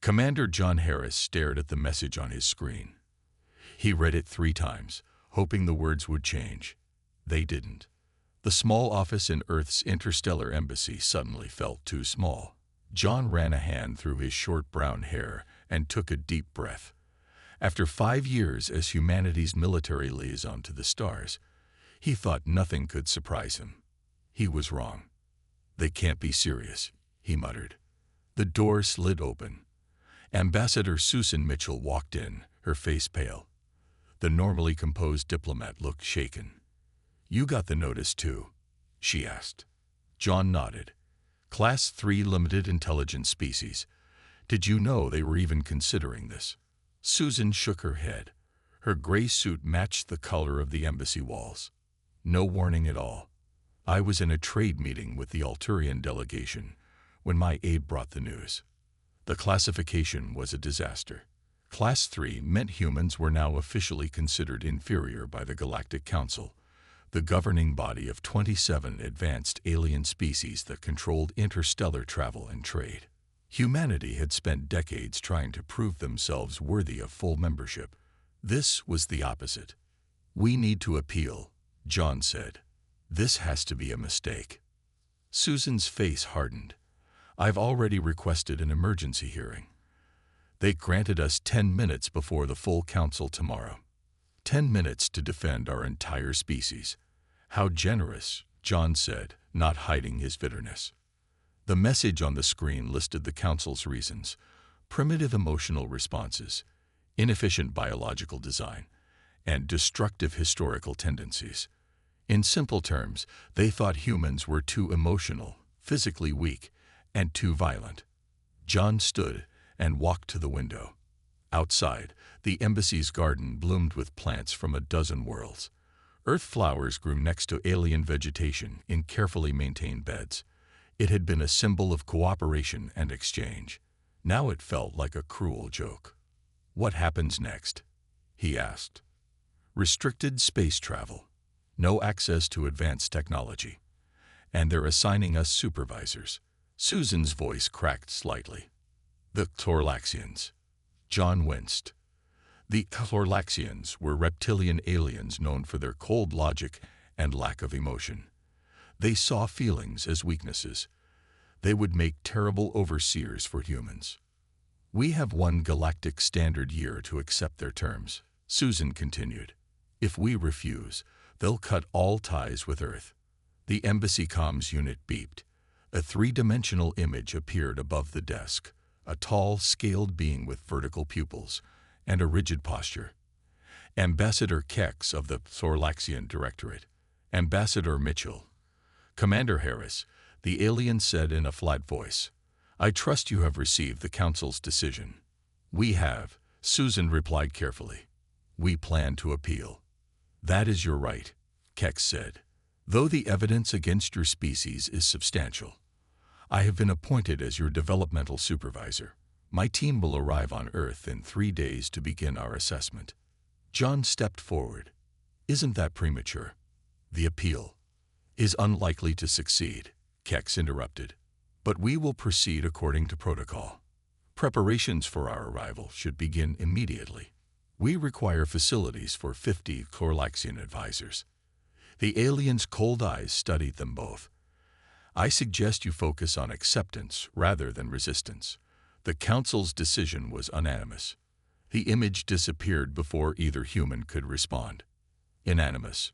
Commander John Harris stared at the message on his screen. He read it 3 times, hoping the words would change. They didn't. The small office in Earth's interstellar embassy suddenly felt too small. John ran a hand through his short brown hair and took a deep breath. After 5 years as humanity's military liaison to the stars, he thought nothing could surprise him. He was wrong. "They can't be serious," he muttered. The door slid open. Ambassador Susan Mitchell walked in, her face pale. The normally composed diplomat looked shaken. "You got the notice too?" she asked. John nodded. "Class 3 limited intelligence species. Did you know they were even considering this?" Susan shook her head. Her gray suit matched the color of the embassy walls. "No warning at all. I was in a trade meeting with the Alturian delegation when my aide brought the news. The classification was a disaster. Class 3 meant humans were now officially considered inferior by the Galactic Council, the governing body of 27 advanced alien species that controlled interstellar travel and trade. Humanity had spent decades trying to prove themselves worthy of full membership. This was the opposite. "We need to appeal," John said. "This has to be a mistake." Susan's face hardened. "I've already requested an emergency hearing. They granted us 10 minutes before the full council tomorrow. 10 minutes to defend our entire species." "How generous," John said, not hiding his bitterness. The message on the screen listed the council's reasons: primitive emotional responses, inefficient biological design, and destructive historical tendencies. In simple terms, they thought humans were too emotional, physically weak, and too violent. John stood and walked to the window. Outside, the embassy's garden bloomed with plants from a dozen worlds. Earth flowers grew next to alien vegetation in carefully maintained beds. It had been a symbol of cooperation and exchange. Now it felt like a cruel joke. "What happens next?" he asked. "Restricted space travel. No access to advanced technology. And they're assigning us supervisors." Susan's voice cracked slightly. "The Chlorlaxians." John winced. The Chlorlaxians were reptilian aliens known for their cold logic and lack of emotion. They saw feelings as weaknesses. They would make terrible overseers for humans. "We have 1 galactic standard year to accept their terms," Susan continued. "If we refuse, they'll cut all ties with Earth." The embassy comms unit beeped. A 3-dimensional image appeared above the desk, a tall, scaled being with vertical pupils and a rigid posture. Ambassador Kex of the Chlorlaxian Directorate. Ambassador Mitchell. "Commander Harris," the alien said in a flat voice, "I trust you have received the Council's decision." "We have," Susan replied carefully. "We plan to appeal." "That is your right," Kex said, "though the evidence against your species is substantial. I have been appointed as your developmental supervisor. My team will arrive on Earth in 3 days to begin our assessment." John stepped forward. "Isn't that premature?" "The appeal is unlikely to succeed," Kex interrupted. "But we will proceed according to protocol. Preparations for our arrival should begin immediately. We require facilities for 50 Chlorlaxian advisors." The alien's cold eyes studied them both. "I suggest you focus on acceptance rather than resistance." The Council's decision was unanimous. The image disappeared before either human could respond. "Unanimous,"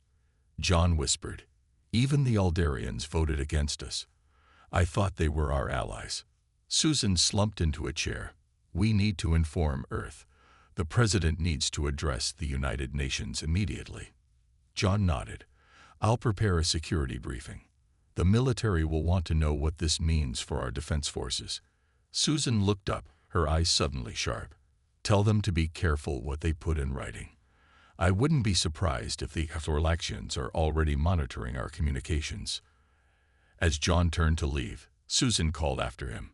John whispered. "Even the Aldarians voted against us. I thought they were our allies." Susan slumped into a chair. "We need to inform Earth. The President needs to address the United Nations immediately." John nodded. "I'll prepare a security briefing. The military will want to know what this means for our defense forces." Susan looked up, her eyes suddenly sharp. "Tell them to be careful what they put in writing. I wouldn't be surprised if the Chlorlaxians are already monitoring our communications." As John turned to leave, Susan called after him.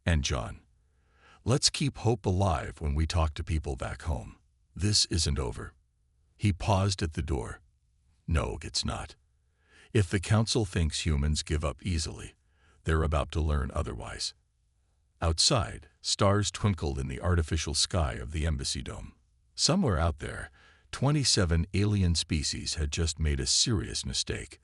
"And John, let's keep hope alive when we talk to people back home. This isn't over." He paused at the door. "No, it's not. If the Council thinks humans give up easily, they're about to learn otherwise." Outside, stars twinkled in the artificial sky of the embassy dome. Somewhere out there, 27 alien species had just made a serious mistake.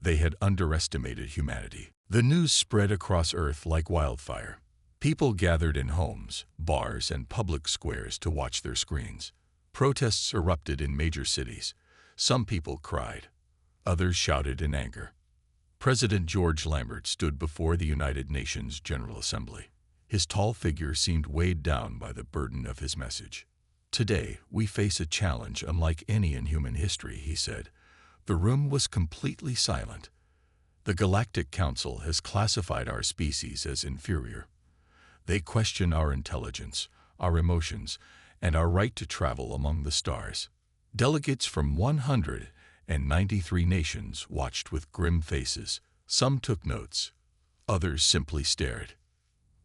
They had underestimated humanity. The news spread across Earth like wildfire. People gathered in homes, bars, and public squares to watch their screens. Protests erupted in major cities. Some people cried. Others shouted in anger. President George Lambert stood before the United Nations General Assembly. His tall figure seemed weighed down by the burden of his message. "Today, we face a challenge unlike any in human history," he said. The room was completely silent. "The Galactic Council has classified our species as inferior. They question our intelligence, our emotions, and our right to travel among the stars." Delegates from 193 nations watched with grim faces. Some took notes. Others simply stared.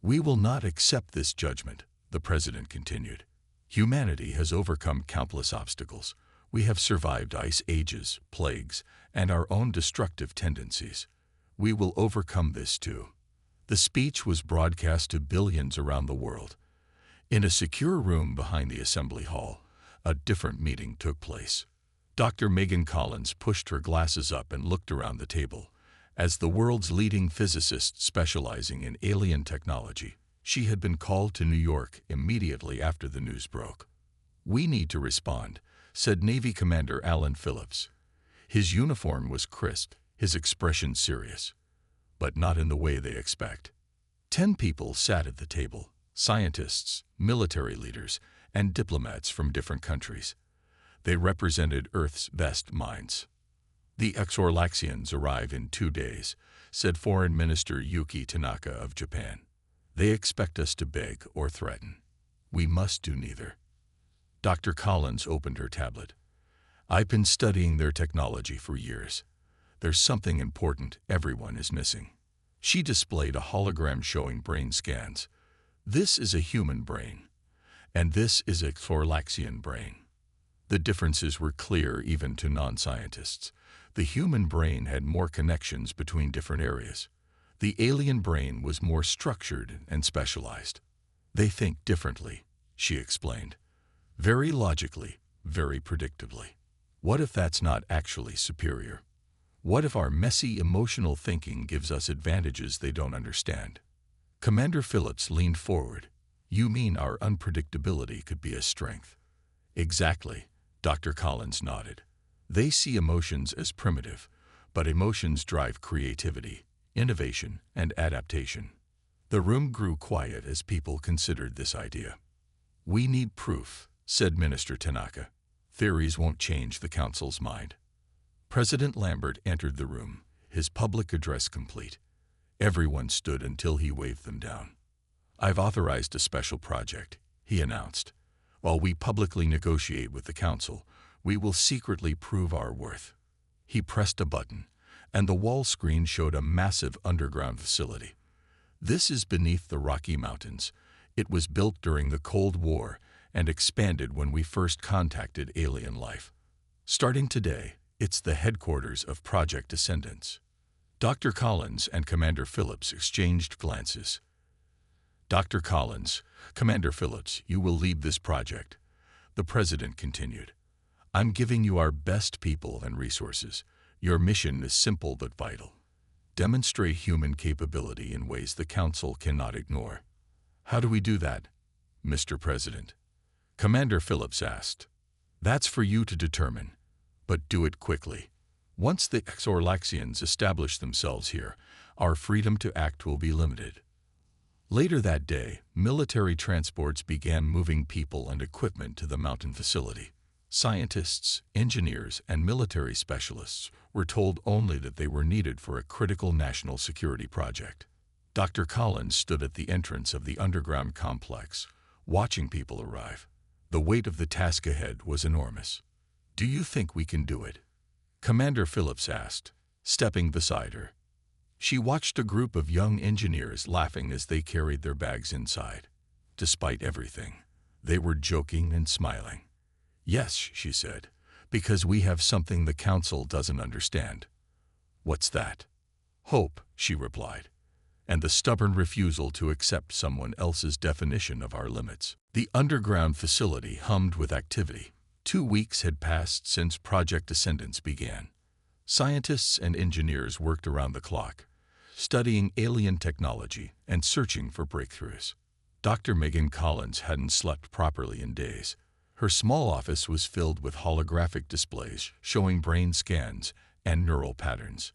"We will not accept this judgment," the president continued. "Humanity has overcome countless obstacles. We have survived ice ages, plagues, and our own destructive tendencies. We will overcome this too." The speech was broadcast to billions around the world. In a secure room behind the assembly hall, a different meeting took place. Dr. Megan Collins pushed her glasses up and looked around the table. As the world's leading physicist specializing in alien technology, she had been called to New York immediately after the news broke. "We need to respond," said Navy Commander Alan Phillips. His uniform was crisp, his expression serious, but not in the way they expect. 10 people sat at the table: scientists, military leaders, and diplomats from different countries. They represented Earth's best minds. "The Exorlaxians arrive in 2 days," said Foreign Minister Yuki Tanaka of Japan. "They expect us to beg or threaten. We must do neither." Dr. Collins opened her tablet. "I've been studying their technology for years. There's something important everyone is missing." She displayed a hologram showing brain scans. "This is a human brain, and this is a Exorlaxian brain." The differences were clear even to non-scientists. The human brain had more connections between different areas. The alien brain was more structured and specialized. "They think differently," she explained. "Very logically, very predictably. What if that's not actually superior? What if our messy emotional thinking gives us advantages they don't understand?" Commander Phillips leaned forward. "You mean our unpredictability could be a strength?" "Exactly," Dr. Collins nodded. "They see emotions as primitive, but emotions drive creativity, innovation, and adaptation." The room grew quiet as people considered this idea. "We need proof," said Minister Tanaka. "Theories won't change the Council's mind." President Lambert entered the room, his public address complete. Everyone stood until he waved them down. "I've authorized a special project," he announced. "While we publicly negotiate with the Council, we will secretly prove our worth." He pressed a button, and the wall screen showed a massive underground facility. "This is beneath the Rocky Mountains. It was built during the Cold War and expanded when we first contacted alien life. Starting today, it's the headquarters of Project Descendants." Dr. Collins and Commander Phillips exchanged glances. "Dr. Collins, Commander Phillips, you will lead this project," the president continued. "I'm giving you our best people and resources. Your mission is simple but vital. Demonstrate human capability in ways the Council cannot ignore." "How do we do that, Mr. President?" Commander Phillips asked. "That's for you to determine, but do it quickly. Once the Exorlaxians establish themselves here, our freedom to act will be limited." Later that day, military transports began moving people and equipment to the mountain facility. Scientists, engineers, and military specialists were told only that they were needed for a critical national security project. Dr. Collins stood at the entrance of the underground complex, watching people arrive. The weight of the task ahead was enormous. "Do you think we can do it?" Commander Phillips asked, stepping beside her. She watched a group of young engineers laughing as they carried their bags inside. Despite everything, they were joking and smiling. "Yes," she said, "because we have something the Council doesn't understand." "What's that?" "Hope," she replied. and the stubborn refusal to accept someone else's definition of our limits. The underground facility hummed with activity. 2 weeks had passed since Project Ascendance began. Scientists and engineers worked around the clock, studying alien technology and searching for breakthroughs. Dr. Megan Collins hadn't slept properly in days. Her small office was filled with holographic displays showing brain scans and neural patterns.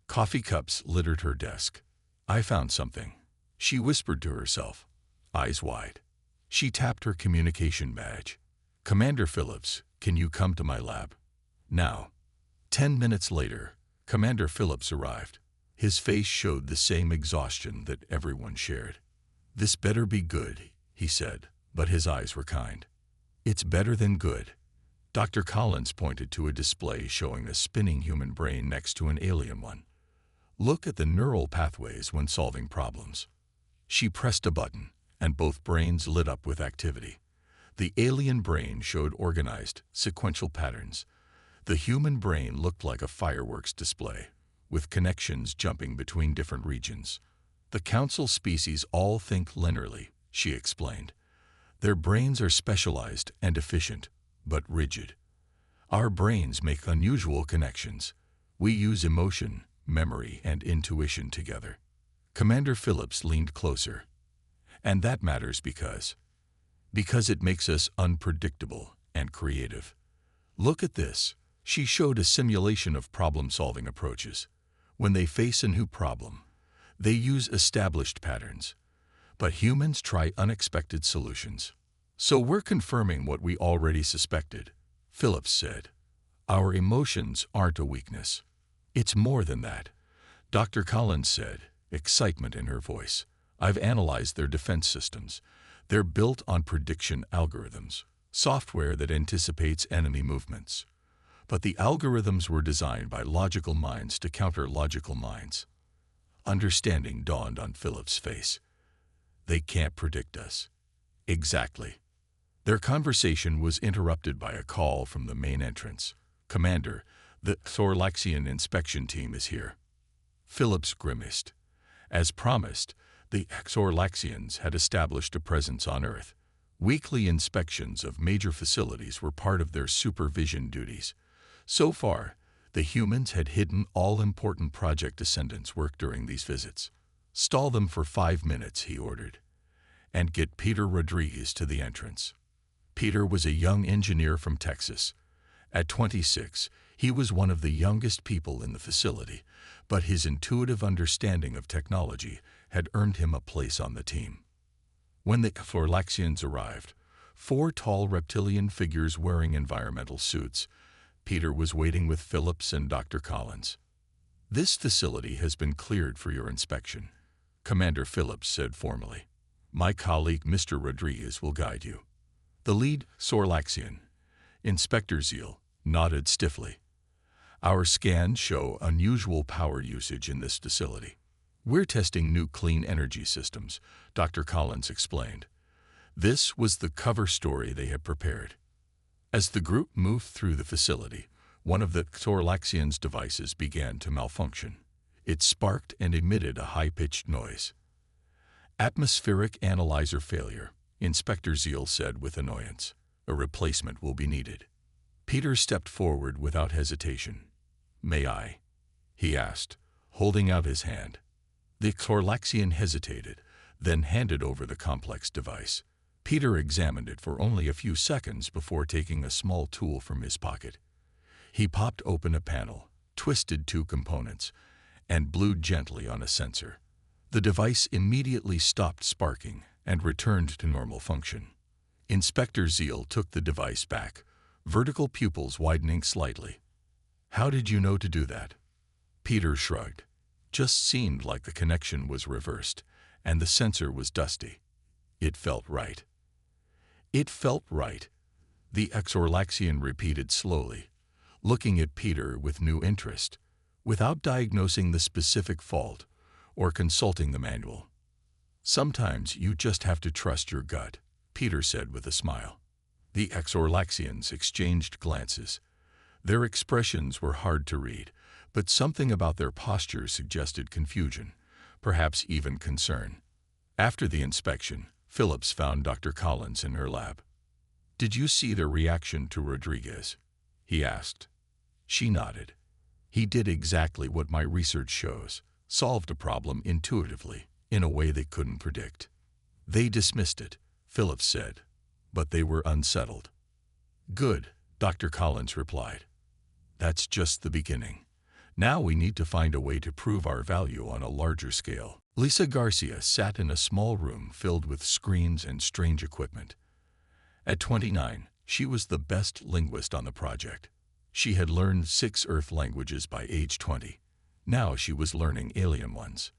Coffee cups littered her desk. "I found something," she whispered to herself, eyes wide. She tapped her communication badge. "Commander Phillips, can you come to my lab now?" 10 minutes later, Commander Phillips arrived. His face showed the same exhaustion that everyone shared. "This better be good," he said, but his eyes were kind. "It's better than good." Dr. Collins pointed to a display showing a spinning human brain next to an alien one. "Look at the neural pathways when solving problems." She pressed a button, and both brains lit up with activity. The alien brain showed organized, sequential patterns. The human brain looked like a fireworks display, with connections jumping between different regions. "The council species all think linearly," she explained. "Their brains are specialized and efficient, but rigid. Our brains make unusual connections. We use emotion, memory, and intuition together." Commander Phillips leaned closer. "And that matters because it makes us unpredictable and creative. Look at this." She showed a simulation of problem-solving approaches. When they face a new problem, they use established patterns. But humans try unexpected solutions. "So we're confirming what we already suspected," Phillips said. "Our emotions aren't a weakness. It's more than that," Dr. Collins said, excitement in her voice. "I've analyzed their defense systems. They're built on prediction algorithms, software that anticipates enemy movements. But the algorithms were designed by logical minds to counter logical minds." Understanding dawned on Philip's face. "They can't predict us." "Exactly." Their conversation was interrupted by a call from the main entrance. "Commander, the Thorlaxian inspection team is here." Phillips grimaced. As promised, the Thorlaxians had established a presence on Earth. Weekly inspections of major facilities were part of their supervision duties. So far, the humans had hidden all important Project Ascendance work during these visits. "Stall them for 5 minutes," he ordered, "and get Peter Rodriguez to the entrance." Peter was a young engineer from Texas. At 26, he was one of the youngest people in the facility, but his intuitive understanding of technology had earned him a place on the team. When the Thorlaxians arrived, 4 tall reptilian figures wearing environmental suits, Peter was waiting with Phillips and Dr. Collins. "This facility has been cleared for your inspection," Commander Phillips said formally. "My colleague, Mr. Rodriguez, will guide you." The lead Thorlaxian, Inspector Zeal, nodded stiffly. "Our scans show unusual power usage in this facility. We're testing new clean energy systems," Dr. Collins explained. This was the cover story they had prepared. As the group moved through the facility, one of the Thorlaxians' devices began to malfunction. It sparked and emitted a high-pitched noise. "Atmospheric analyzer failure," Inspector Zeal said with annoyance. "A replacement will be needed." Peter stepped forward without hesitation. "May I?" he asked, holding out his hand. The Thorlaxian hesitated, then handed over the complex device. Peter examined it for only a few seconds before taking a small tool from his pocket. He popped open a panel, twisted 2 components, and blew gently on a sensor. The device immediately stopped sparking and returned to normal function. Inspector Zeal took the device back, vertical pupils widening slightly. "How did you know to do that?" Peter shrugged. "Just seemed like the connection was reversed, and the sensor was dusty. It felt right." "It felt right," the Thorlaxian repeated slowly, looking at Peter with new interest, without diagnosing the specific fault or consulting the manual. "Sometimes you just have to trust your gut," Peter said with a smile. The Thorlaxians exchanged glances. Their expressions were hard to read, but something about their posture suggested confusion, perhaps even concern. After the inspection, Phillips found Dr. Collins in her lab. "Did you see their reaction to Rodriguez?" he asked. She nodded. "He did exactly what my research shows, solved a problem intuitively, in a way they couldn't predict." "They dismissed it," Phillips said, "but they were unsettled." "Good," Dr. Collins replied. "That's just the beginning. Now we need to find a way to prove our value on a larger scale." Lisa Garcia sat in a small room filled with screens and strange equipment. At 29, she was the best linguist on the project. She had learned 6 Earth languages by age 20. Now she was learning alien ones.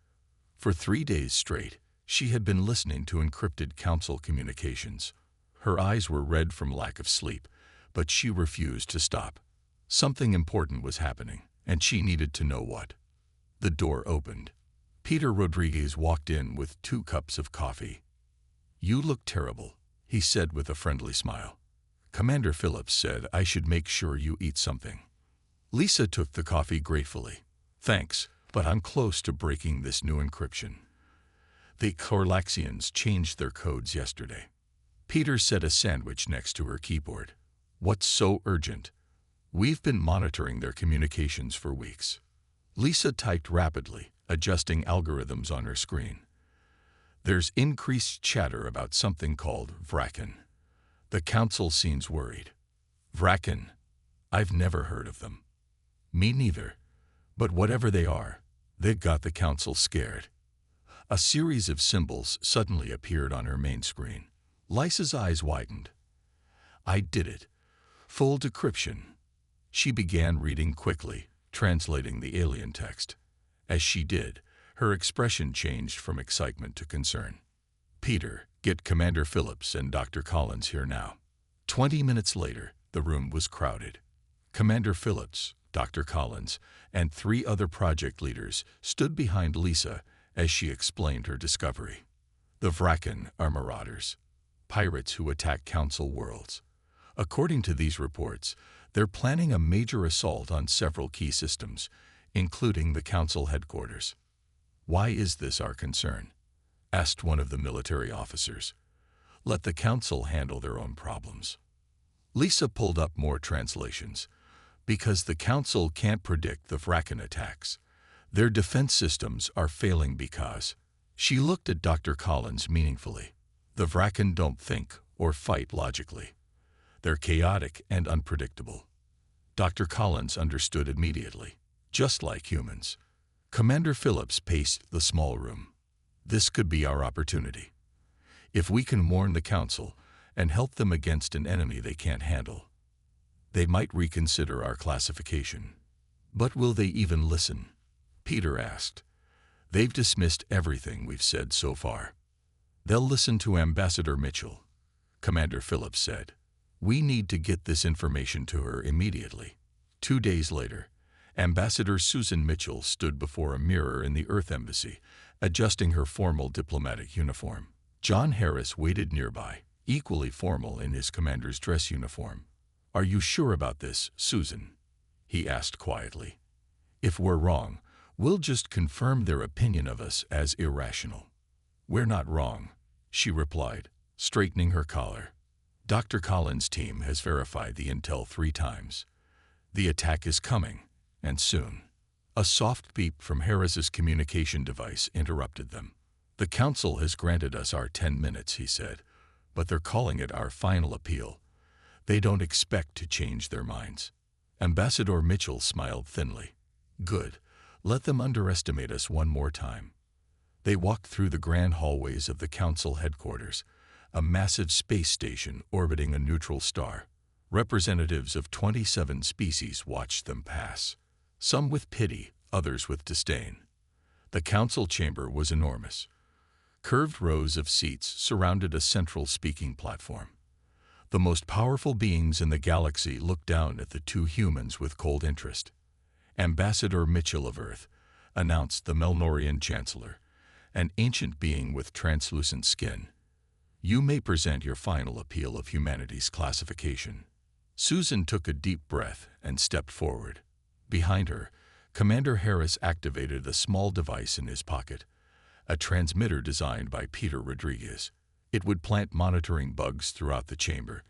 For 3 days straight, she had been listening to encrypted council communications. Her eyes were red from lack of sleep, but she refused to stop. Something important was happening, and she needed to know what. The door opened. Peter Rodriguez walked in with 2 cups of coffee. "You look terrible," he said with a friendly smile. "Commander Phillips said I should make sure you eat something." Lisa took the coffee gratefully. "Thanks, but I'm close to breaking this new encryption. The Corlaxians changed their codes yesterday." Peter set a sandwich next to her keyboard. "What's so urgent?" "We've been monitoring their communications for weeks." Lisa typed rapidly, adjusting algorithms on her screen. "There's increased chatter about something called Vraken. The council seems worried." "Vraken? I've never heard of them." "Me neither. But whatever they are, they've got the council scared." A series of symbols suddenly appeared on her main screen. Lisa's eyes widened. "I did it. Full decryption." She began reading quickly, translating the alien text. As she did, her expression changed from excitement to concern. "Peter, get Commander Phillips and Dr. Collins here now." 20 minutes later, the room was crowded. Commander Phillips, Dr. Collins, and 3 other project leaders stood behind Lisa as she explained her discovery. The Vraken are marauders, pirates who attack council worlds. According to these reports, they're planning a major assault on several key systems, including the council headquarters. "Why is this our concern?" asked one of the military officers. "Let the council handle their own problems." Lisa pulled up more translations. "Because the council can't predict the Vraken attacks. Their defense systems are failing because..." She looked at Dr. Collins meaningfully. "The Vraken don't think or fight logically. They're chaotic and unpredictable." Dr. Collins understood immediately. "Just like humans." Commander Phillips paced the small room. "This could be our opportunity. If we can warn the council and help them against an enemy they can't handle, they might reconsider our classification." "But will they even listen?" Peter asked. "They've dismissed everything we've said so far." "They'll listen to Ambassador Mitchell," Commander Phillips said. "We need to get this information to her immediately." 2 days later, Ambassador Susan Mitchell stood before a mirror in the Earth Embassy, adjusting her formal diplomatic uniform. John Harris waited nearby, equally formal in his commander's dress uniform. "Are you sure about this, Susan?" he asked quietly. "If we're wrong, we'll just confirm their opinion of us as irrational." "We're not wrong," she replied, straightening her collar. "Dr. Collins' team has verified the intel 3 times. The attack is coming, and soon." A soft beep from Harris's communication device interrupted them. "The council has granted us our 10 minutes," he said, "but they're calling it our final appeal. They don't expect to change their minds." Ambassador Mitchell smiled thinly. "Good. Let them underestimate us one more time." They walked through the grand hallways of the council headquarters, a massive space station orbiting a neutral star. Representatives of 27 species watched them pass, some with pity, others with disdain. The council chamber was enormous. Curved rows of seats surrounded a central speaking platform. The most powerful beings in the galaxy looked down at the 2 humans with cold interest. Ambassador Mitchell of Earth announced the Melnorian Chancellor, an ancient being with translucent skin. "You may present your final appeal of humanity's classification." Susan took a deep breath and stepped forward. Behind her, Commander Harris activated a small device in his pocket, a transmitter designed by Peter Rodriguez. It would plant monitoring bugs throughout the chamber,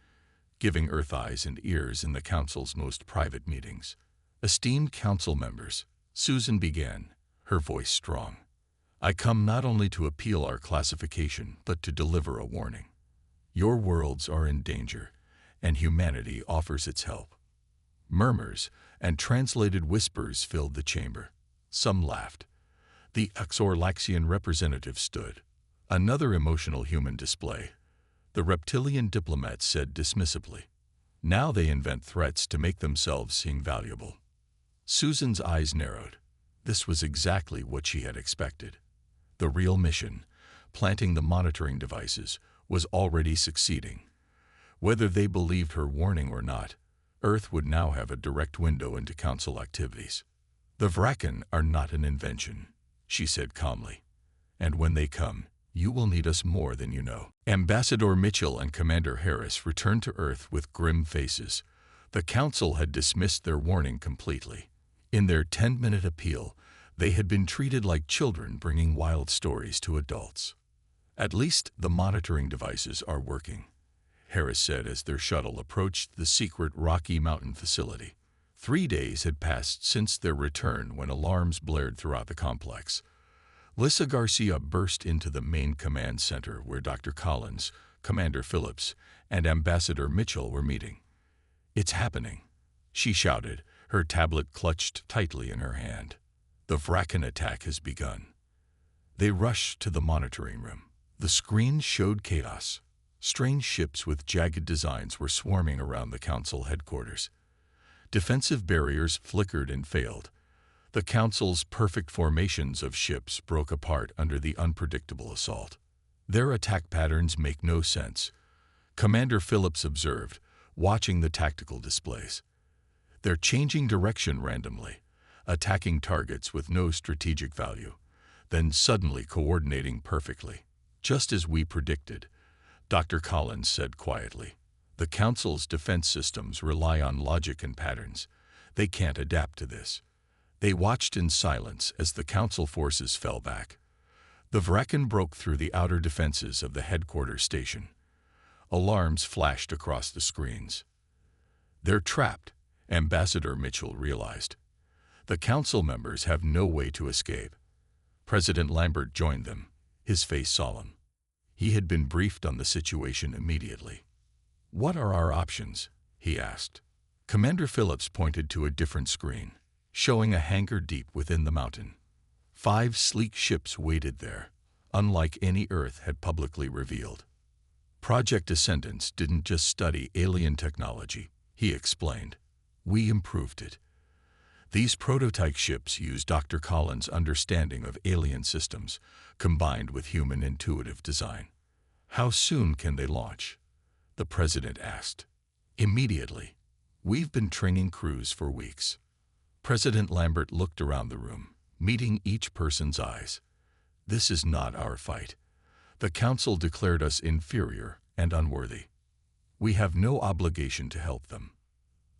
giving Earth eyes and ears in the Council's most private meetings. Esteemed Council members, Susan began, her voice strong. I come not only to appeal our classification, but to deliver a warning. Your worlds are in danger, and humanity offers its help. Murmurs and translated whispers filled the chamber. Some laughed. The Exorlaxian representative stood. Another emotional human display. The reptilian diplomat said dismissively, now they invent threats to make themselves seem valuable. Susan's eyes narrowed. This was exactly what she had expected. The real mission, planting the monitoring devices, was already succeeding. Whether they believed her warning or not, Earth would now have a direct window into Council activities. The Vraken are not an invention, she said calmly. And when they come, you will need us more than you know. Ambassador Mitchell and Commander Harris returned to Earth with grim faces. The Council had dismissed their warning completely. In their 10-minute appeal, they had been treated like children bringing wild stories to adults. At least the monitoring devices are working, Harris said as their shuttle approached the secret Rocky Mountain facility. 3 days had passed since their return when alarms blared throughout the complex. Lisa Garcia burst into the main command center where Dr. Collins, Commander Phillips, and Ambassador Mitchell were meeting. It's happening, she shouted, her tablet clutched tightly in her hand. The Vraken attack has begun. They rushed to the monitoring room. The screen showed chaos. Strange ships with jagged designs were swarming around the Council headquarters. Defensive barriers flickered and failed. The Council's perfect formations of ships broke apart under the unpredictable assault. Their attack patterns make no sense, Commander Phillips observed, watching the tactical displays. They're changing direction randomly, attacking targets with no strategic value, then suddenly coordinating perfectly. Just as we predicted, Dr. Collins said quietly. The Council's defense systems rely on logic and patterns. They can't adapt to this. They watched in silence as the Council forces fell back. The Vraken broke through the outer defenses of the headquarters station. Alarms flashed across the screens. They're trapped, Ambassador Mitchell realized. The Council members have no way to escape. President Lambert joined them, his face solemn. He had been briefed on the situation immediately. What are our options? He asked. Commander Phillips pointed to a different screen, showing a hangar deep within the mountain. 5 sleek ships waited there, unlike any Earth had publicly revealed. Project Descendants didn't just study alien technology, he explained. We improved it. These prototype ships use Dr. Collins' understanding of alien systems, combined with human intuitive design. How soon can they launch? The President asked. Immediately. We've been training crews for weeks. President Lambert looked around the room, meeting each person's eyes. This is not our fight. The Council declared us inferior and unworthy. We have no obligation to help them.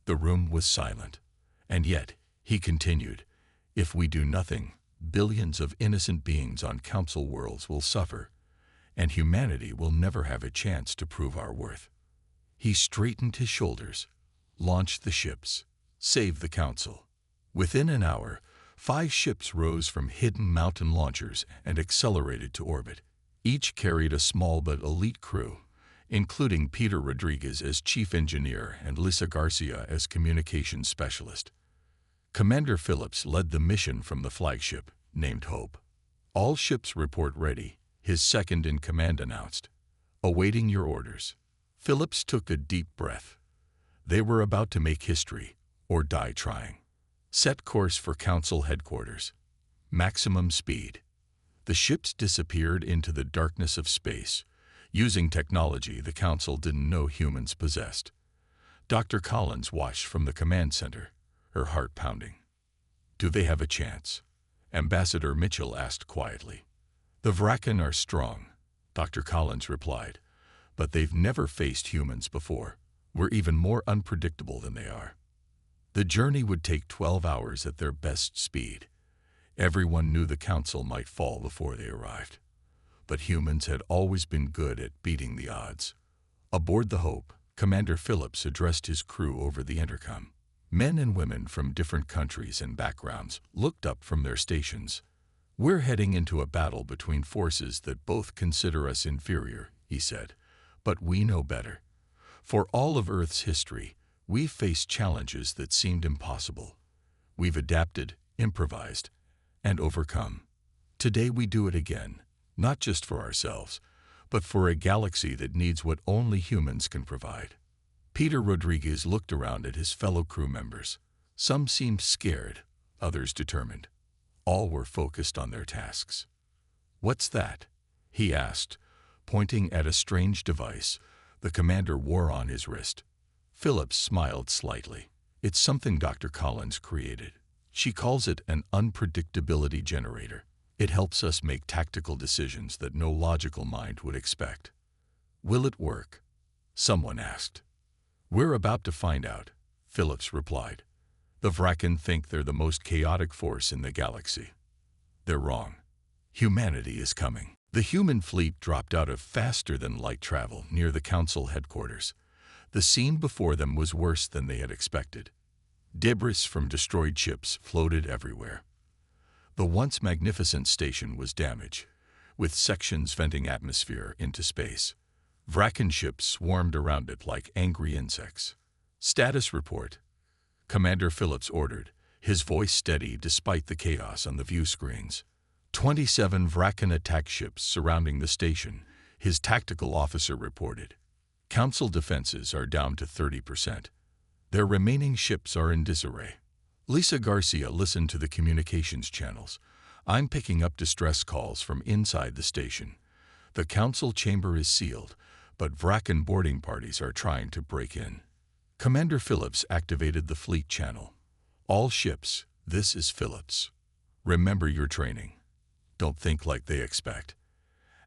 The room was silent. And yet, he continued, if we do nothing, billions of innocent beings on Council worlds will suffer, and humanity will never have a chance to prove our worth. He straightened his shoulders, launched the ships, saved the Council. Within an hour, 5 ships rose from hidden mountain launchers and accelerated to orbit. Each carried a small but elite crew, including Peter Rodriguez as chief engineer and Lisa Garcia as communications specialist. Commander Phillips led the mission from the flagship, named Hope. All ships report ready, his second-in-command announced. Awaiting your orders. Phillips took a deep breath. They were about to make history, or die trying. Set course for Council headquarters. Maximum speed. The ships disappeared into the darkness of space, using technology the Council didn't know humans possessed. Dr. Collins watched from the command center, her heart pounding. Do they have a chance? Ambassador Mitchell asked quietly. The Vraken are strong, Dr. Collins replied, but they've never faced humans before. We're even more unpredictable than they are. The journey would take 12 hours at their best speed. Everyone knew the council might fall before they arrived, but humans had always been good at beating the odds. Aboard the Hope, Commander Phillips addressed his crew over the intercom. Men and women from different countries and backgrounds looked up from their stations. "We're heading into a battle between forces that both consider us inferior," he said, "but we know better. For all of Earth's history, we've faced challenges that seemed impossible. We've adapted, improvised, and overcome. Today we do it again, not just for ourselves, but for a galaxy that needs what only humans can provide." Peter Rodriguez looked around at his fellow crew members. Some seemed scared, others determined. All were focused on their tasks. "What's that?" he asked, pointing at a strange device the commander wore on his wrist. Phillips smiled slightly. "It's something Dr. Collins created. She calls it an unpredictability generator. It helps us make tactical decisions that no logical mind would expect." "Will it work?" someone asked. "We're about to find out," Phillips replied. "The Vraken think they're the most chaotic force in the galaxy. They're wrong. Humanity is coming." The human fleet dropped out of faster-than-light travel near the council headquarters. The scene before them was worse than they had expected. Debris from destroyed ships floated everywhere. The once magnificent station was damaged, with sections venting atmosphere into space. Vraken ships swarmed around it like angry insects. "Status report," Commander Phillips ordered, his voice steady despite the chaos on the view screens. 27 Vraken attack ships surrounding the station, his tactical officer reported. "Council defenses are down to 30%. Their remaining ships are in disarray." Lisa Garcia listened to the communications channels. "I'm picking up distress calls from inside the station. The council chamber is sealed, but Vraken boarding parties are trying to break in." Commander Phillips activated the fleet channel. "All ships, this is Phillips. Remember your training. Don't think like they expect.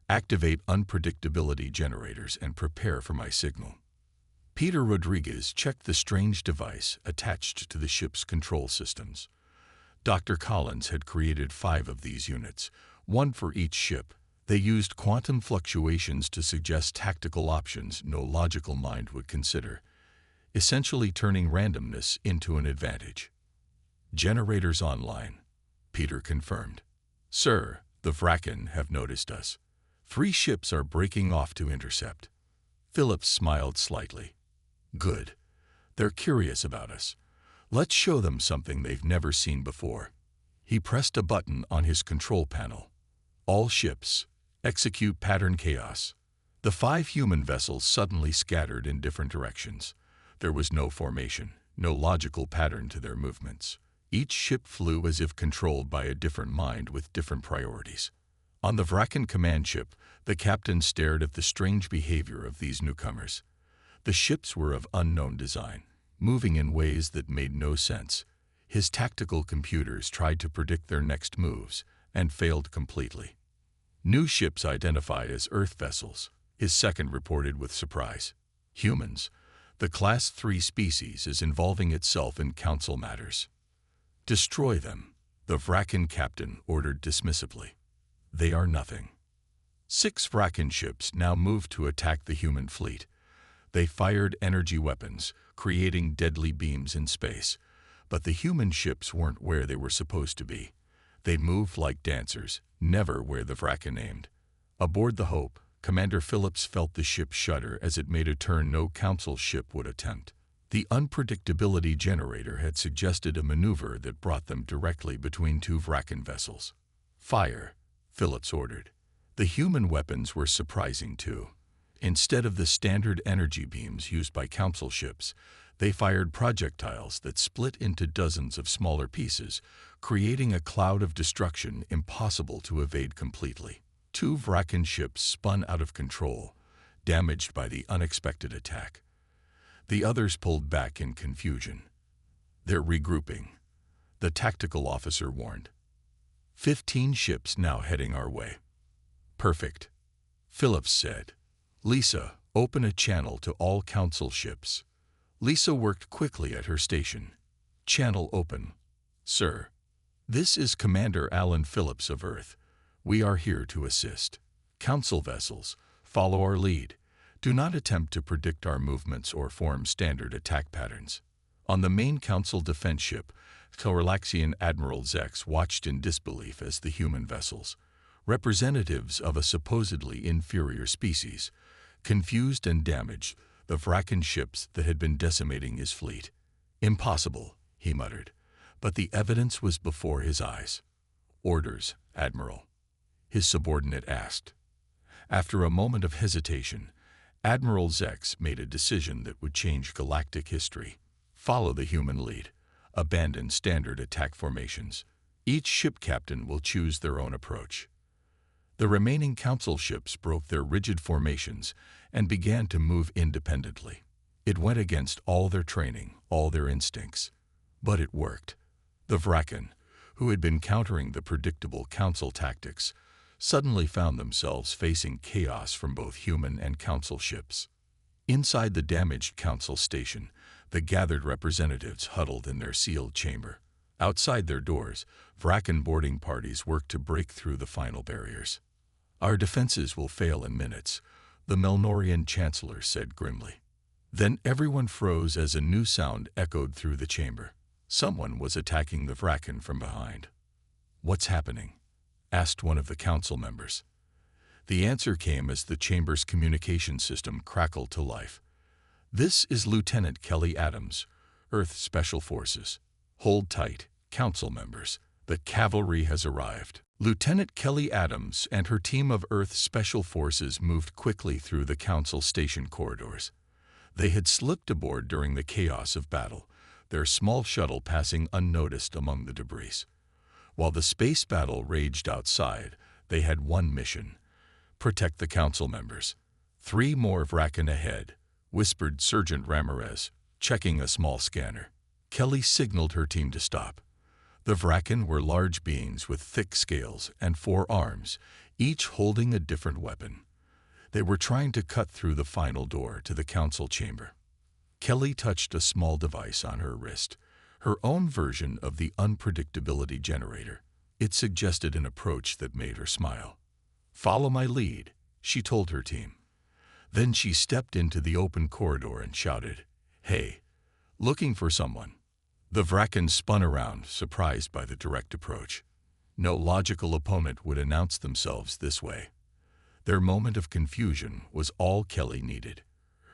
Activate unpredictability generators and prepare for my signal." Peter Rodriguez checked the strange device attached to the ship's control systems. Dr. Collins had created 5 of these units, one for each ship. They used quantum fluctuations to suggest tactical options no logical mind would consider, essentially turning randomness into an advantage. "Generators online," Peter confirmed. "Sir, the Vraken have noticed us. 3 ships are breaking off to intercept." Phillips smiled slightly. "Good. They're curious about us. Let's show them something they've never seen before." He pressed a button on his control panel. "All ships, execute pattern chaos." The 5 human vessels suddenly scattered in different directions. There was no formation, no logical pattern to their movements. Each ship flew as if controlled by a different mind with different priorities. On the Vraken command ship, the captain stared at the strange behavior of these newcomers. The ships were of unknown design, moving in ways that made no sense. His tactical computers tried to predict their next moves and failed completely. "New ships identified as Earth vessels," his second reported with surprise. "Humans. The Class 3 species is involving itself in council matters." "Destroy them," the Vraken captain ordered dismissively. "They are nothing." 6 Vraken ships now moved to attack the human fleet. They fired energy weapons, creating deadly beams in space. But the human ships weren't where they were supposed to be. They moved like dancers, never where the Vraken aimed. Aboard the Hope, Commander Phillips felt the ship shudder as it made a turn no council ship would attempt. The unpredictability generator had suggested a maneuver that brought them directly between 2 Vraken vessels. "Fire," Phillips ordered. The human weapons were surprising too. Instead of the standard energy beams used by council ships, they fired projectiles that split into dozens of smaller pieces, creating a cloud of destruction impossible to evade completely. 2 Vraken ships spun out of control, damaged by the unexpected attack. The others pulled back in confusion. "They're regrouping," the tactical officer warned. 15 ships now heading our way." "Perfect," Phillips said. "Lisa, open a channel to all council ships." Lisa worked quickly at her station. "Channel open, sir." This is Commander Alan Phillips of Earth. We are here to assist. Council vessels, follow our lead. Do not attempt to predict our movements or form standard attack patterns. On the main Council defense ship, Corlaxian Admiral Zex watched in disbelief as the human vessels, representatives of a supposedly inferior species, confused and damaged the Vrakan ships that had been decimating his fleet. "Impossible," he muttered, but the evidence was before his eyes. "Orders, Admiral," his subordinate asked. After a moment of hesitation, Admiral Zex made a decision that would change galactic history. Follow the human lead. Abandon standard attack formations. Each ship captain will choose their own approach. The remaining Council ships broke their rigid formations and began to move independently. It went against all their training, all their instincts. But it worked. The Vrakan, who had been countering the predictable Council tactics, suddenly found themselves facing chaos from both human and Council ships. Inside the damaged Council station, the gathered representatives huddled in their sealed chamber. Outside their doors, Vrakan boarding parties worked to break through the final barriers. "Our defenses will fail in minutes," the Melnorian Chancellor said grimly. Then everyone froze as a new sound echoed through the chamber. Someone was attacking the Vrakan from behind. "What's happening?" asked one of the Council members. The answer came as the chamber's communication system crackled to life. "This is Lieutenant Kelly Adams, Earth Special Forces. Hold tight, Council members. The cavalry has arrived." Lieutenant Kelly Adams and her team of Earth Special Forces moved quickly through the Council station corridors. They had slipped aboard during the chaos of battle, their small shuttle passing unnoticed among the debris. While the space battle raged outside, they had one mission: protect the Council members. "3 more Vrakan ahead," whispered Sergeant Ramirez, checking a small scanner. Kelly signaled her team to stop. The Vrakan were large beings with thick scales and 4 arms, each holding a different weapon. They were trying to cut through the final door to the Council chamber. Kelly touched a small device on her wrist, her own version of the unpredictability generator. It suggested an approach that made her smile. "Follow my lead," she told her team. Then she stepped into the open corridor and shouted, "Hey, looking for someone?" The Vrakan spun around, surprised by the direct approach. No logical opponent would announce themselves this way. Their moment of confusion was all Kelly needed.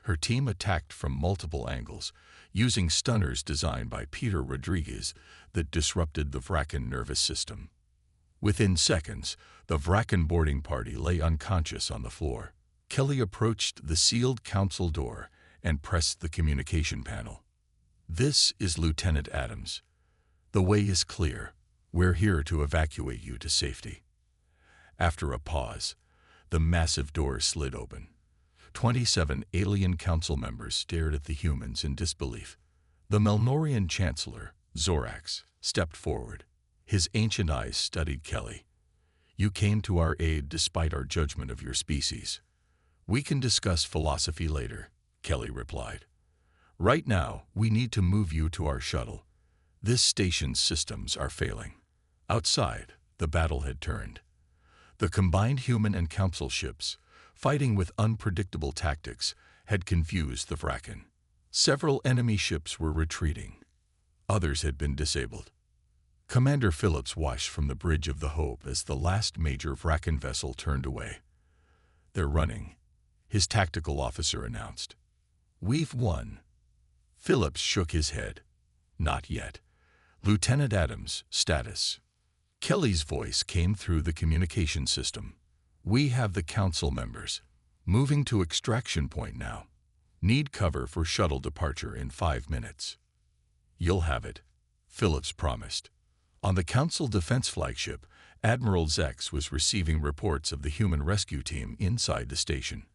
Her team attacked from multiple angles, using stunners designed by Peter Rodriguez that disrupted the Vrakan nervous system. Within seconds, the Vrakan boarding party lay unconscious on the floor. Kelly approached the sealed Council door and pressed the communication panel. "This is Lieutenant Adams. The way is clear. We're here to evacuate you to safety." After a pause, the massive door slid open. 27 alien Council members stared at the humans in disbelief. The Melnorian Chancellor, Zorax, stepped forward. His ancient eyes studied Kelly. "You came to our aid despite our judgment of your species. We can discuss philosophy later," Kelly replied. "Right now, we need to move you to our shuttle. This station's systems are failing." Outside, the battle had turned. The combined human and Council ships, fighting with unpredictable tactics, had confused the Vrakan. Several enemy ships were retreating. Others had been disabled. Commander Phillips watched from the bridge of the Hope as the last major Vrakan vessel turned away. "They're running," his tactical officer announced. "We've won." Phillips shook his head. "Not yet. Lieutenant Adams, status." Kelly's voice came through the communication system. "We have the Council members. Moving to extraction point now. Need cover for shuttle departure in 5 minutes." "You'll have it," Phillips promised. On the Council defense flagship, Admiral Zex was receiving reports of the human rescue team inside the station.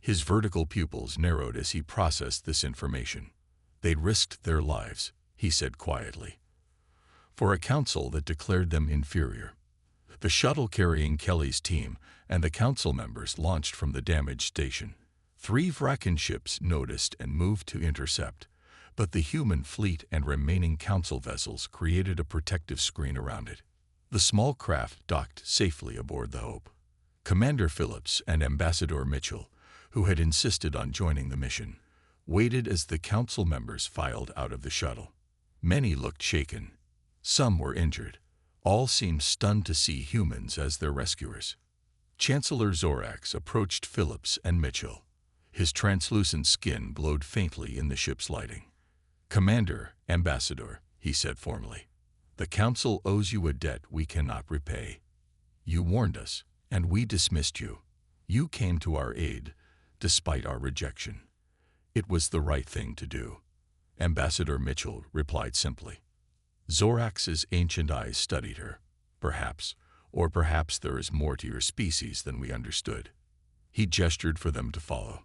His vertical pupils narrowed as he processed this information. "They'd risked their lives," he said quietly, "for a Council that declared them inferior." The shuttle carrying Kelly's team and the Council members launched from the damaged station. 3 Vrakan ships noticed and moved to intercept. but the human fleet and remaining council vessels created a protective screen around it. The small craft docked safely aboard the Hope. Commander Phillips and Ambassador Mitchell, who had insisted on joining the mission, waited as the council members filed out of the shuttle. Many looked shaken. Some were injured. All seemed stunned to see humans as their rescuers. Chancellor Zorax approached Phillips and Mitchell. His translucent skin glowed faintly in the ship's lighting. "Commander, Ambassador," he said formally, "the Council owes you a debt we cannot repay. You warned us, and we dismissed you. You came to our aid, despite our rejection. It was the right thing to do." Ambassador Mitchell replied simply. Zorax's ancient eyes studied her. "Perhaps, or perhaps there is more to your species than we understood." He gestured for them to follow.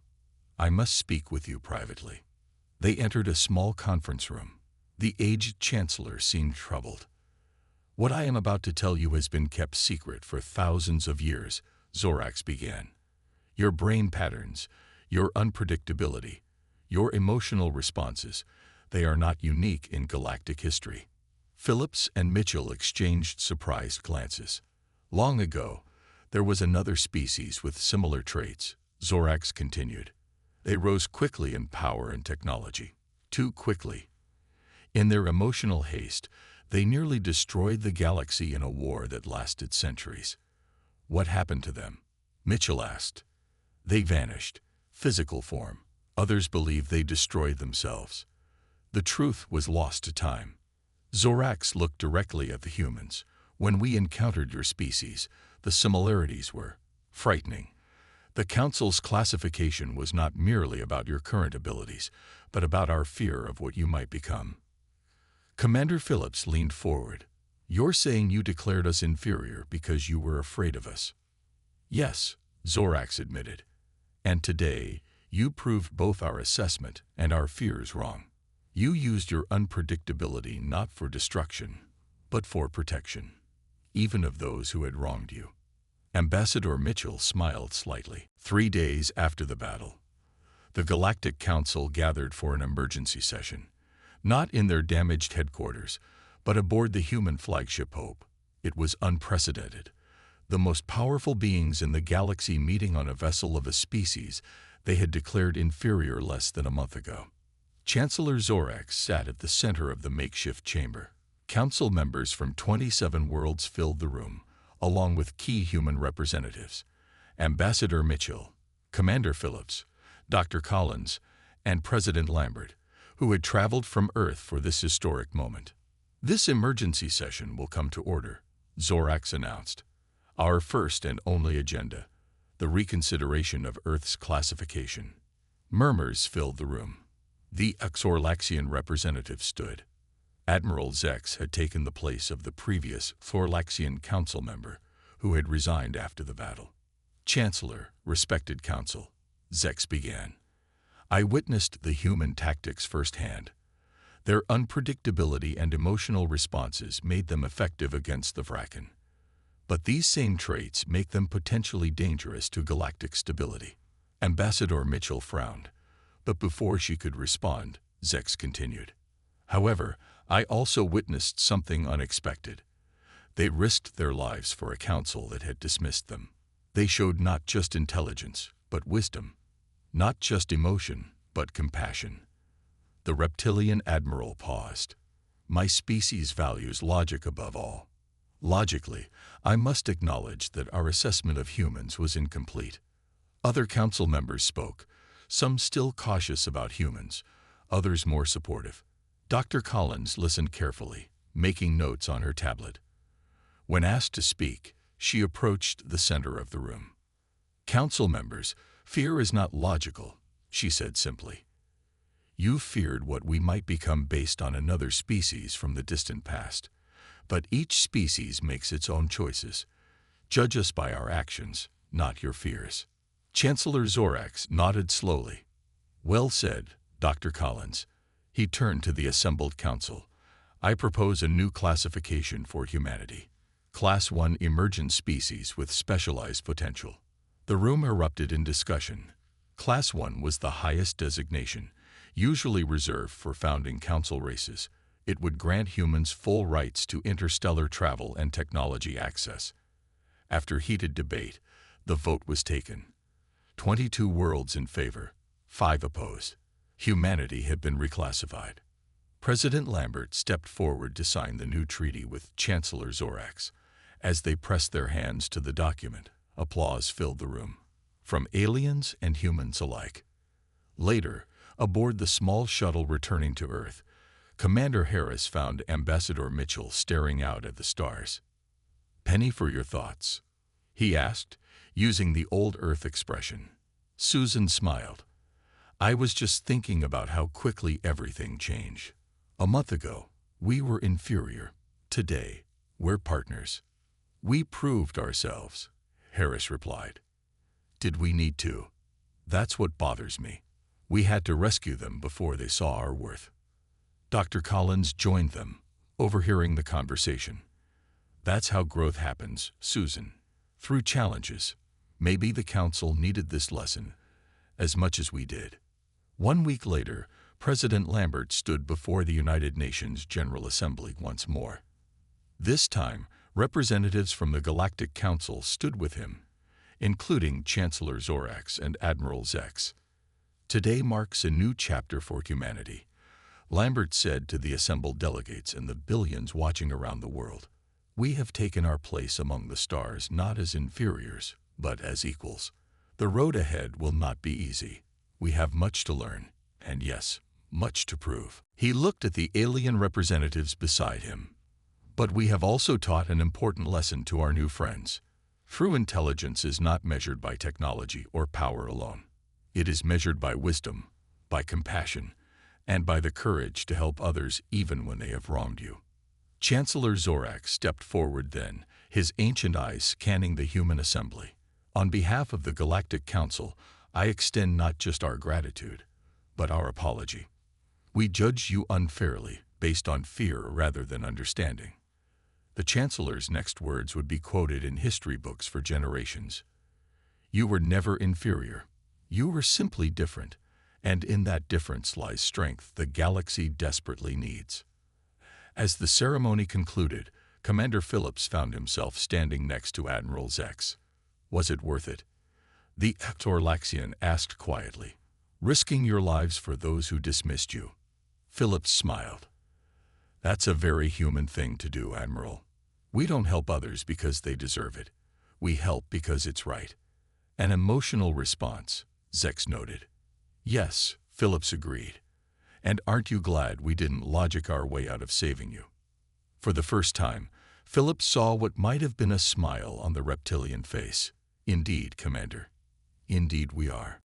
"I must speak with you privately." They entered a small conference room. The aged chancellor seemed troubled. "What I am about to tell you has been kept secret for thousands of years," Zorax began. "Your brain patterns, your unpredictability, your emotional responses, they are not unique in galactic history." Phillips and Mitchell exchanged surprised glances. "Long ago, there was another species with similar traits," Zorax continued. "They rose quickly in power and technology. Too quickly. In their emotional haste, they nearly destroyed the galaxy in a war that lasted centuries." "What happened to them?" Mitchell asked. "They vanished. Physical form. Others believe they destroyed themselves. The truth was lost to time." Zorax looked directly at the humans. "When we encountered your species, the similarities were frightening. The Council's classification was not merely about your current abilities, but about our fear of what you might become." Commander Phillips leaned forward. "You're saying you declared us inferior because you were afraid of us?" "Yes," Zorax admitted. "And today, you proved both our assessment and our fears wrong. You used your unpredictability not for destruction, but for protection, even of those who had wronged you." Ambassador Mitchell smiled slightly. 3 days after the battle, the Galactic Council gathered for an emergency session, not in their damaged headquarters, but aboard the human flagship Hope. It was unprecedented. The most powerful beings in the galaxy meeting on a vessel of a species they had declared inferior less than a month ago. Chancellor Zorax sat at the center of the makeshift chamber. Council members from 27 worlds filled the room, along with key human representatives: Ambassador Mitchell, Commander Phillips, Dr. Collins, and President Lambert, who had traveled from Earth for this historic moment. "This emergency session will come to order," Zorax announced. "Our first and only agenda, the reconsideration of Earth's classification." Murmurs filled the room. The Xorlaxian representative stood. Admiral Zex had taken the place of the previous Thorlaxian council member, who had resigned after the battle. "Chancellor, respected council," Zex began, "I witnessed the human tactics firsthand. Their unpredictability and emotional responses made them effective against the Vraken. But these same traits make them potentially dangerous to galactic stability." Ambassador Mitchell frowned, but before she could respond, Zex continued. "However, I also witnessed something unexpected. They risked their lives for a council that had dismissed them. They showed not just intelligence, but wisdom. Not just emotion, but compassion." The reptilian admiral paused. "My species values logic above all. Logically, I must acknowledge that our assessment of humans was incomplete." Other council members spoke, some still cautious about humans, others more supportive. Dr. Collins listened carefully, making notes on her tablet. When asked to speak, she approached the center of the room. "Council members, fear is not logical," she said simply. "You feared what we might become based on another species from the distant past. But each species makes its own choices. Judge us by our actions, not your fears." Chancellor Zorax nodded slowly. "Well said, Dr. Collins." He turned to the assembled council. "I propose a new classification for humanity. Class 1 emergent species with specialized potential." The room erupted in discussion. Class 1 was the highest designation. Usually reserved for founding council races, it would grant humans full rights to interstellar travel and technology access. After heated debate, the vote was taken. 22 worlds in favor, 5 opposed. Humanity had been reclassified. President Lambert stepped forward to sign the new treaty with Chancellor Zorax. As they pressed their hands to the document, applause filled the room, from aliens and humans alike. Later, aboard the small shuttle returning to Earth, Commander Harris found Ambassador Mitchell staring out at the stars. "Penny for your thoughts?" he asked, using the old Earth expression. Susan smiled. "I was just thinking about how quickly everything changed. A month ago, we were inferior. Today, we're partners." "We proved ourselves," Harris replied. "Did we need to? That's what bothers me. We had to rescue them before they saw our worth." Dr. Collins joined them, overhearing the conversation. "That's how growth happens, Susan. Through challenges. Maybe the council needed this lesson as much as we did." 1 week later, President Lambert stood before the United Nations General Assembly once more. This time, representatives from the Galactic Council stood with him, including Chancellor Zorax and Admiral Zex. "Today marks a new chapter for humanity," Lambert said to the assembled delegates and the billions watching around the world. "We have taken our place among the stars not as inferiors, but as equals. The road ahead will not be easy. We have much to learn, and yes, much to prove." He looked at the alien representatives beside him. "But we have also taught an important lesson to our new friends. True intelligence is not measured by technology or power alone. It is measured by wisdom, by compassion, and by the courage to help others even when they have wronged you." Chancellor Zorax stepped forward then, his ancient eyes scanning the human assembly. "On behalf of the Galactic Council, I extend not just our gratitude, but our apology. We judged you unfairly, based on fear rather than understanding." The Chancellor's next words would be quoted in history books for generations. "You were never inferior. You were simply different, and in that difference lies strength the galaxy desperately needs." As the ceremony concluded, Commander Phillips found himself standing next to Admiral Zex. "Was it worth it?" the Ectorlaxian asked quietly. "Risking your lives for those who dismissed you?" Phillips smiled. "That's a very human thing to do, Admiral. We don't help others because they deserve it. We help because it's right." "An emotional response," Zex noted. "Yes," Phillips agreed. "And aren't you glad we didn't logic our way out of saving you?" For the first time, Phillips saw what might have been a smile on the reptilian face. "Indeed, Commander. Indeed we are."